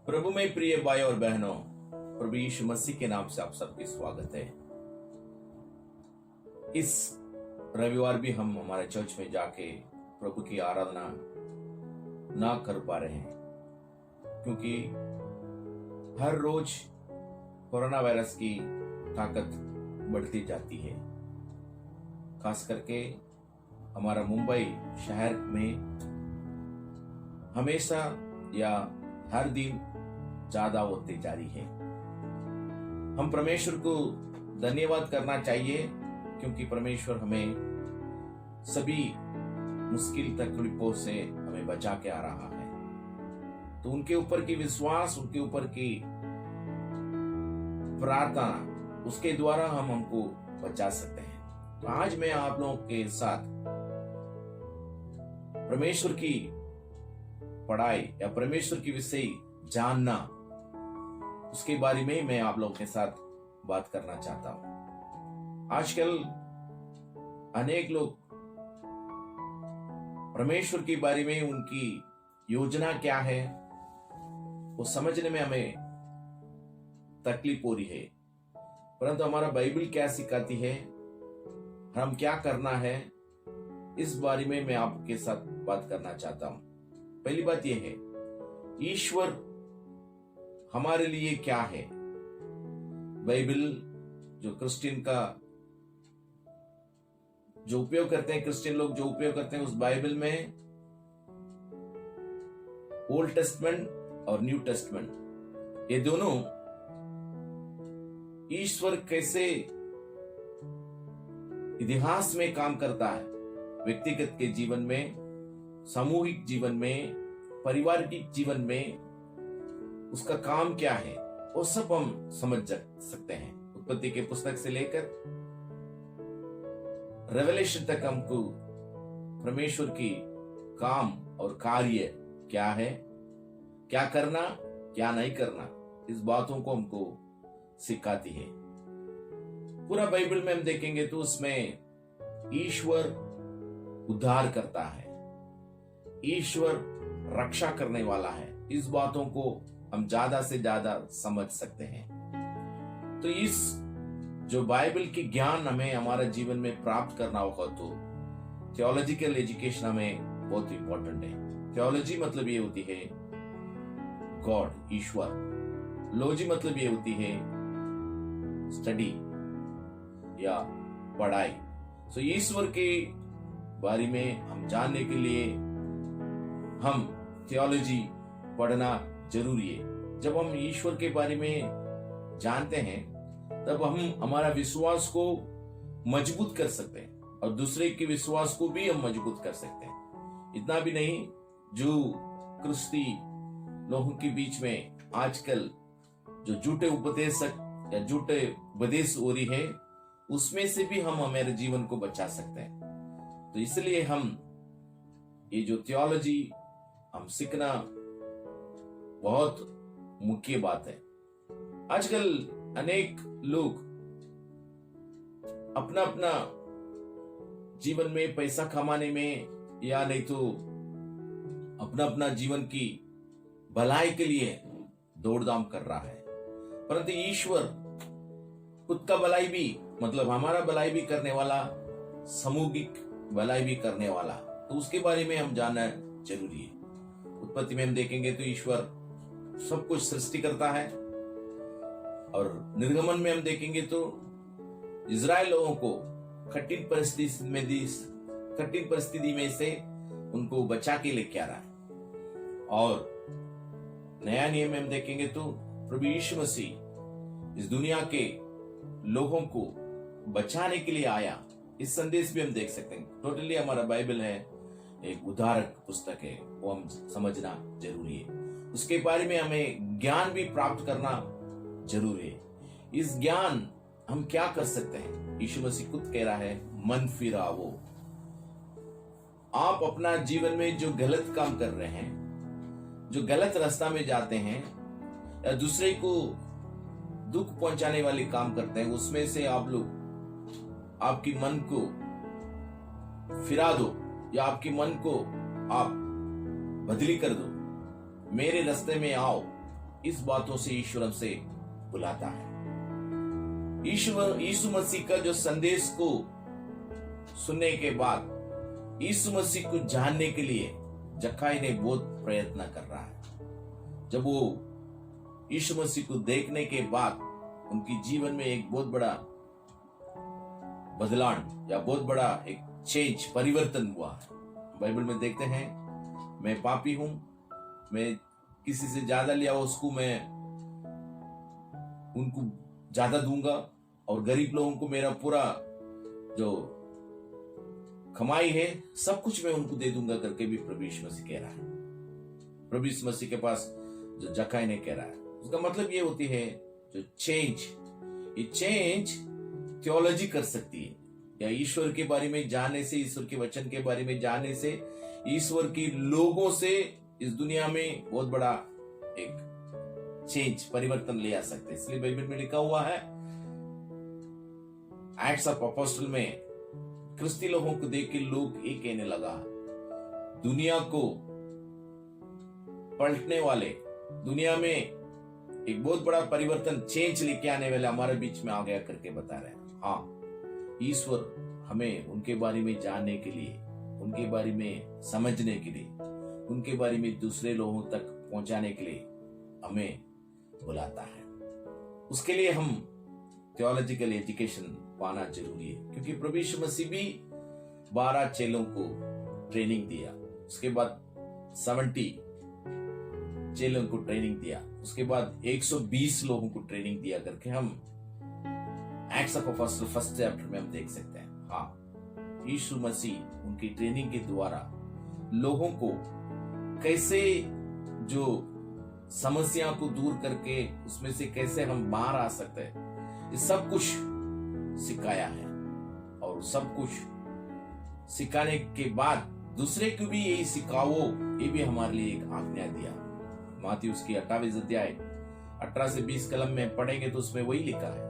प्रभु में प्रिय भाई और बहनों, प्रभु यीशु मसीह के नाम से आप सबके स्वागत है। इस रविवार भी हम हमारे चर्च में जाके प्रभु की आराधना ना कर पा रहे हैं, क्योंकि हर रोज कोरोना वायरस की ताकत बढ़ती जाती है। खास करके हमारा मुंबई शहर में हमेशा या हर दिन ज्यादा होते जा रही है। हम परमेश्वर को धन्यवाद करना चाहिए, क्योंकि परमेश्वर हमें सभी मुश्किल तकलीफों से हमें बचा के आ रहा है। तो उनके ऊपर की विश्वास, उनके ऊपर की प्रार्थना, उसके द्वारा हम हमको बचा सकते हैं। तो आज मैं आप लोगों के साथ परमेश्वर की पढ़ाई या परमेश्वर की विषय जानना, उसके बारे में मैं आप लोगों के साथ बात करना चाहता हूं। आजकल अनेक लोग परमेश्वर के बारे में, उनकी योजना क्या है, वो समझने में हमें तकलीफ हो रही है। परंतु हमारा बाइबल क्या सिखाती है, हम क्या करना है, इस बारे में मैं आपके साथ बात करना चाहता हूं। पहली बात यह है, ईश्वर हमारे लिए क्या है। बाइबल जो क्रिश्चियन का जो उपयोग करते हैं, क्रिश्चियन लोग जो उपयोग करते हैं, उस बाइबल में ओल्ड टेस्टमेंट और न्यू टेस्टमेंट, ये दोनों ईश्वर कैसे इतिहास में काम करता है, व्यक्तिगत के जीवन में, सामूहिक जीवन में, पारिवारिक जीवन में उसका काम क्या है, वो सब हम समझ सकते हैं। उत्पत्ति के पुस्तक से लेकर रेवलेशन तक हमको परमेश्वर की काम और कार्य क्या है, क्या करना, क्या नहीं करना, इस बातों को हमको सिखाती है। पूरा बाइबल में हम देखेंगे तो उसमें ईश्वर उद्धार करता है, ईश्वर रक्षा करने वाला है। इस बातों को हम ज्यादा से ज्यादा समझ सकते हैं। तो इस जो बाइबल की ज्ञान हमें हमारे जीवन में प्राप्त करना होगा, तो थियोलॉजिकल एजुकेशन हमें बहुत इंपॉर्टेंट है। थियोलॉजी मतलब ये होती है गॉड, ईश्वर। लॉजी मतलब ये होती है स्टडी या पढ़ाई। सो ईश्वर के बारे में हम जानने के लिए हम थियोलॉजी पढ़ना जरूरी है। जब हम ईश्वर के बारे में जानते हैं, तब हम हमारा विश्वास को मजबूत कर सकते हैं और दूसरे के विश्वास को भी हम मजबूत कर सकते हैं। इतना भी नहीं, जो क्रिस्ती लोगों के बीच में आजकल जो झूठे उपदेशक या झूठे उपदेश हो रही है, उसमें से भी हम हमारे जीवन को बचा सकते हैं। तो इसलिए हम ये जो थियोलॉजी हम सीखना बहुत मुख्य बात है। आजकल अनेक लोग अपना अपना जीवन में पैसा कमाने में, या नहीं तो अपना अपना जीवन की भलाई के लिए दौड़-धाम कर रहा है। परंतु ईश्वर खुद का भलाई भी, मतलब हमारा भलाई भी करने वाला, सामूहिक भलाई भी करने वाला, तो उसके बारे में हम जानना जरूरी है। उत्पत्ति में हम देखेंगे तो ईश्वर सब कुछ सृष्टि करता है, और निर्गमन में हम देखेंगे तो इजराइल लोगों को कठिन परिस्थिति में से उनको बचा के लेके आ रहा है। और नया नियम में हम देखेंगे तो प्रभु यीशु मसीह इस दुनिया के लोगों को बचाने के लिए आया। इस संदेश भी हम देख सकते हैं। टोटली हमारा बाइबल है एक उद्धारक पुस्तक है, वो हम समझना जरूरी है। उसके बारे में हमें ज्ञान भी प्राप्त करना जरूरी है। इस ज्ञान हम क्या कर सकते हैं, यीशु मसीह खुद कह रहा है, मन फिरावो। आप अपना जीवन में जो गलत काम कर रहे हैं, जो गलत रास्ता में जाते हैं, या दूसरे को दुख पहुंचाने वाले काम करते हैं, उसमें से आप लोग आपकी मन को फिरा दो, या आपके मन को आप बदली कर दो, मेरे रास्ते में आओ, इस बातों से ईश्वर हमसे बुलाता है। यीशु मसीह का जो संदेश को सुनने के बाद यीशु मसीह को जानने के लिए जक्कई ने बहुत प्रयत्न कर रहा है। जब वो यीशु मसीह को देखने के बाद उनकी जीवन में एक बहुत बड़ा बदलाव या बहुत बड़ा एक चेंज, परिवर्तन हुआ है। बाइबल में देखते हैं, मैं पापी हूं, मैं किसी से ज्यादा लिया हो उसको मैं उनको ज्यादा दूंगा, और गरीब लोगों को मेरा पूरा जो कमाई है सब कुछ मैं उनको दे दूंगा करके भी प्रभु यीशु मसीह कह रहा है। प्रभु यीशु मसीह के पास जो जक्कई ने कह रहा है, उसका मतलब ये होती है जो चेंज, ये चेंज थियोलॉजी कर सकती है, या ईश्वर के बारे में जानने से, ईश्वर के वचन के बारे में जानने से, ईश्वर की लोगों से इस दुनिया में बहुत बड़ा एक चेंज, परिवर्तन ले आ सकते हैं। इसलिए बाइबल में लिखा हुआ है, एक्ट्स ऑफ अपोस्टल में क्रिस्ती लोगों को देख के लोग ये कहने लगा, दुनिया को पलटने वाले, दुनिया में एक बहुत बड़ा परिवर्तन, चेंज लेके आने वाले हमारे बीच में आ गया करके बता रहे हैं। हाँ, ईश्वर हमें उनके बारे में जानने के लिए, उनके बारे में समझने के लिए, उनके बारे में दूसरे लोगों तक पहुंचाने के लिए हमें बुलाता है। उसके लिए हम थियोलॉजिकल एजुकेशन पाना जरूरी है, क्योंकि प्रभु यीशु मसीह भी 12 चेलों को ट्रेनिंग दिया, उसके बाद 70 चेलों को ट्रेनिंग दिया, उसके बाद 120 लोगों को ट्रेनिंग दिया करके हम acts of apostle first chapter में हम देख सकते हैं। हाँ, यीशु मसीह उनकी ट्रेनिंग के द्वारा लोगों को कैसे जो समस्या को दूर करके उसमें से कैसे हम बाहर आ सकते हैं, ये सब कुछ सिखाया है। और सब कुछ सिखाने के बाद दूसरे को भी यही सिखाओ, ये भी हमारे लिए एक आज्ञा दिया। मत्ती उसकी 28 अध्याय 18 से 20 कलम में पढ़ेंगे तो उसमें वही लिखा है,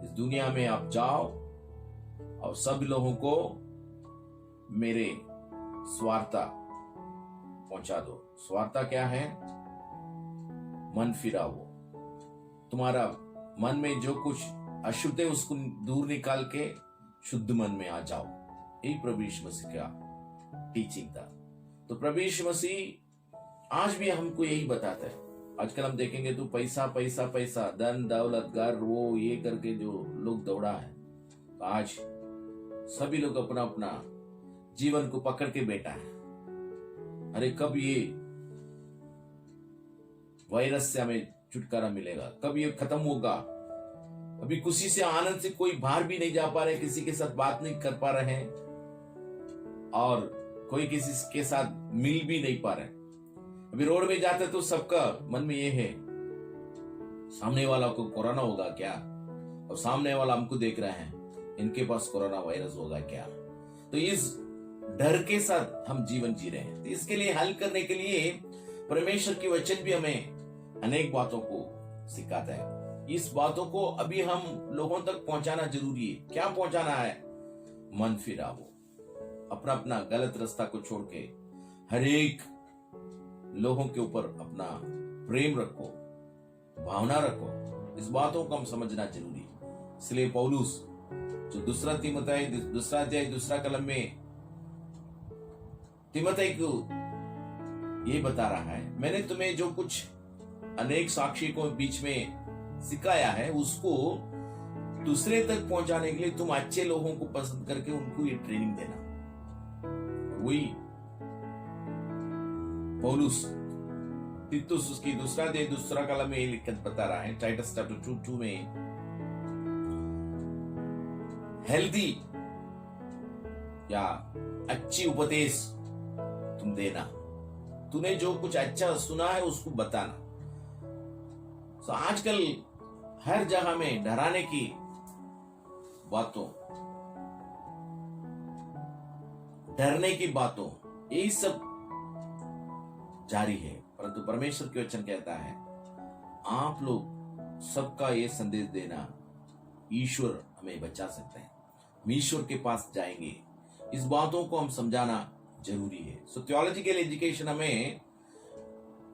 इस दुनिया में आप जाओ और सब लोगों को मेरे स्वार्था पहुंचा दो। स्वार्था क्या है? मन फिराओ, तुम्हारा मन में जो कुछ अशुद्ध है उसको दूर निकाल के शुद्ध मन में आ जाओ। यही प्रभु यीशु मसीह का टीचिंग था। तो प्रभु यीशु मसीह आज भी हमको यही बताता है। आजकल हम देखेंगे तो पैसा पैसा पैसा, धन दौलत, घर, वो ये करके जो लोग दौड़ा है, तो आज सभी लोग अपना अपना जीवन को पकड़ के बैठा है। अरे कब ये वायरस से हमें छुटकारा मिलेगा, कब ये खत्म होगा? अभी खुशी से, आनंद से कोई बाहर भी नहीं जा पा रहे, किसी के साथ बात नहीं कर पा रहे हैं, और कोई किसी के साथ मिल भी नहीं पा रहे। अभी रोड में जाते तो सबका मन में ये है, सामने वाला को कोरोना होगा क्या, और सामने वाला हमको देख रहे हैं, इनके पास कोरोना वायरस होगा क्या। तो इस डर के साथ हम जीवन जी रहे हैं। तो इसके लिए हल करने के लिए परमेश्वर की वचन भी हमें अनेक बातों को सिखाता है। इस बातों को अभी हम लोगों तक पहुंचाना जरूरी है। क्या पहुंचाना है? मन फिराओ, अपना अपना गलत रास्ता को छोड़ के हर एक लोगों के ऊपर अपना प्रेम रखो, भावना रखो। इस बातों को हम समझना जरूरी है। इसलिए पौलुस जो दूसरा अध्याय 2 कलम में तीमुथी को ये बता रहा है, मैंने तुम्हें जो कुछ अनेक साक्षी को बीच में सिखाया है उसको दूसरे तक पहुंचाने के लिए तुम अच्छे लोगों को पसंद करके उनको ये ट्रेनिंग देना। वही पौलुस तीतुस उसकी 2 कलम में लिखकर बता रहा है, टाइटस चैप्टर 2 में, हेल्दी या अच्छी उपदेश तुम देना, तूने जो कुछ अच्छा सुना है उसको बताना। तो आजकल हर जगह में डराने की बातों, डरने की बातों, यही सब जारी है। परंतु परमेश्वर के वचन कहता है, आप लोग सबका ये संदेश देना, ईश्वर हमें बचा सकते हैं, हम ईश्वर के पास जाएंगे। इस बातों को हम समझाना जरूरी है। सो थियोलॉजिकल एजुकेशन हमें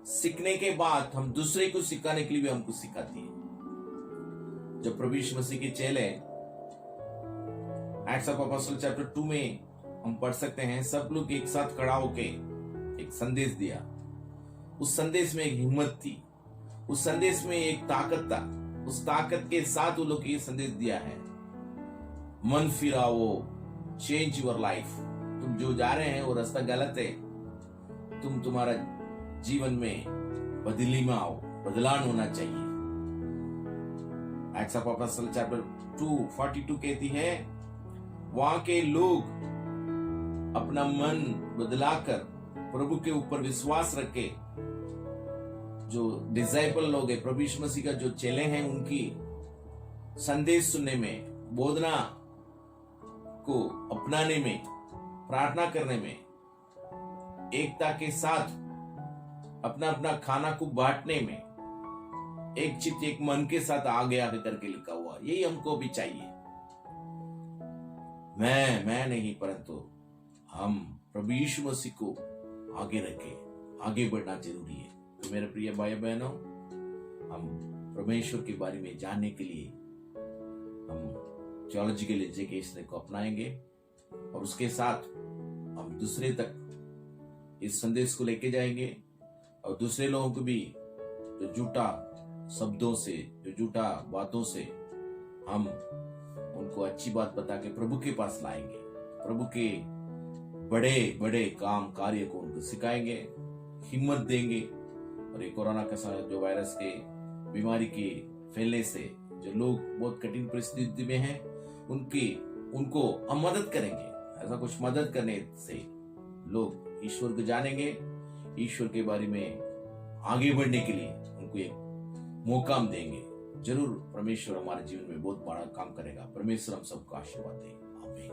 सीखने के बाद हम दूसरे को सिखाने के लिए भी हमको सिखाती है। जब प्रभु यीशु मसीह के चेले एक्ट्स ऑफ अपोस्टल चैप्टर 2 में हम पढ़ सकते हैं, सब लोग एक साथ खड़ा होके एक संदेश दिया। उस संदेश में एक हिम्मत थी, उस संदेश में एक ताकत था। उस ताकत के साथ वो लोग ये संदेश दिया है, मन फिराओ, चेंज योर लाइफ। तुम जो जा रहे हैं वो रास्ता गलत है, तुम तुम्हारा जीवन में बदली में आओ, बदलाव होना चाहिए। एक्ट्स ऑफ अपोस्टल चैप्टर 2:42 कहती है, वहां के लोग अपना मन बदलाकर प्रभु के ऊपर विश्वास रखे। जो डिसाइपल लोग है, प्रभु यीशु मसीह का जो चेले हैं, उनकी संदेश सुनने में, बोधना को अपनाने में, प्रार्थना करने में, एकता के साथ अपना अपना खाना को बांटने में, एक चित्त एक मन के साथ आगे आगे करके लिखा हुआ। यही हमको भी चाहिए। मैं नहीं, परंतु हम प्रभु यीशु मसीह को आगे रखे, आगे बढ़ना जरूरी है। तो मेरे प्रिय भाई बहनों, हम परमेश्वर के बारे में जानने के लिए हम थियोलॉजिकल एजुकेशन को अपनाएंगे और उसके साथ हम दूसरे तक इस संदेश को लेके जाएंगे और दूसरे लोगों को भी जो झूठा शब्दों से, जो झूठा बातों से, हम उनको अच्छी बात बता के प्रभु के पास लाएंगे। प्रभु के बड़े बड़े काम कार्य को उनको सिखाएंगे, हिम्मत देंगे। और ये कोरोना का जो वायरस के बीमारी के फैलने से जो लोग बहुत कठिन परिस्थिति में हैं, उनको हम मदद करेंगे। ऐसा कुछ मदद करने से लोग ईश्वर को जानेंगे, ईश्वर के बारे में आगे बढ़ने के लिए उनको एक मौका हम देंगे। जरूर परमेश्वर हमारे जीवन में बहुत बड़ा काम करेगा। परमेश्वर हम सबको आशीर्वाद दे। आमीन।